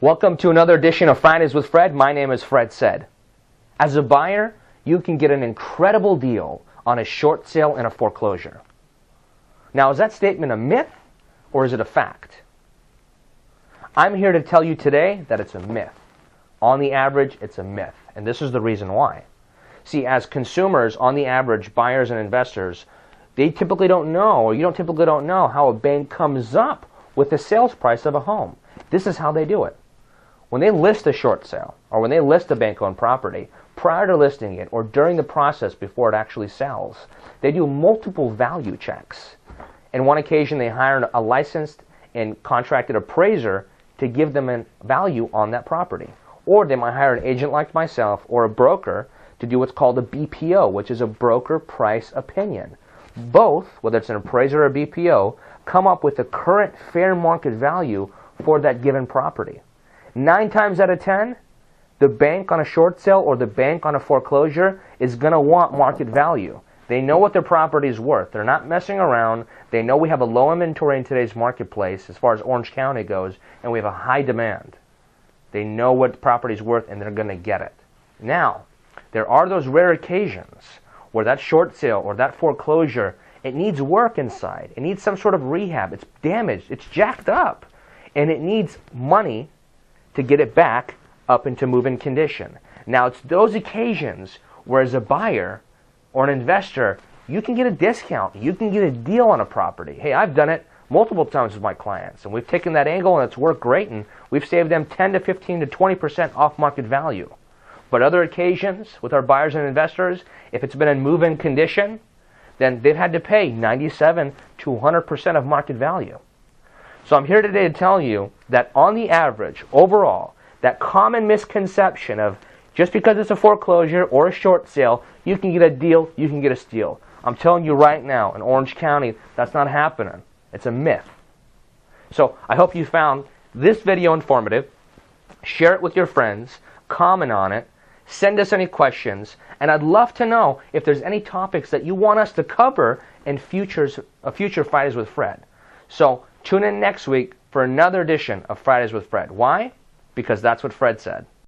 Welcome to another edition of Fridays with Fred. My name is Fred Said. As a buyer, you can get an incredible deal on a short sale and a foreclosure. Now, is that statement a myth or is it a fact? I'm here to tell you today that it's a myth. On the average, it's a myth, and this is the reason why. See, as consumers, on the average, buyers and investors, they typically don't know, or you typically don't know how a bank comes up with the sales price of a home. This is how they do it. When they list a short sale, or when they list a bank-owned property, prior to listing it, or during the process before it actually sells, they do multiple value checks. On one occasion, they hire a licensed and contracted appraiser to give them a value on that property. Or they might hire an agent like myself or a broker to do what's called a BPO, which is a broker price opinion. Both, whether it's an appraiser or a BPO, come up with the current fair market value for that given property. 9 times out of 10, the bank on a short sale or the bank on a foreclosure is going to want market value. They know what their property is worth. They're not messing around. They know we have a low inventory in today's marketplace as far as Orange County goes, and we have a high demand. They know what the property is worth, and they're going to get it. Now, there are those rare occasions where that short sale or that foreclosure, it needs work inside. It needs some sort of rehab. It's damaged. It's jacked up. And it needs money to get it back up into move-in condition. Now, it's those occasions where as a buyer or an investor, you can get a discount. You can get a deal on a property. Hey, I've done it multiple times with my clients, and we've taken that angle, and it's worked great, and we've saved them 10 to 15 to 20% off market value. But other occasions, with our buyers and investors, if it's been in move-in condition, then they've had to pay 97 to 100% of market value. So I'm here today to tell you that on the average, overall, that common misconception of just because it's a foreclosure or a short sale, you can get a deal, you can get a steal. I'm telling you right now, in Orange County, that's not happening. It's a myth. So I hope you found this video informative. Share it with your friends, comment on it, send us any questions, and I'd love to know if there's any topics that you want us to cover in future Fridays with Fred. So tune in next week for another edition of Fridays with Fred. Why? Because that's what Fred said.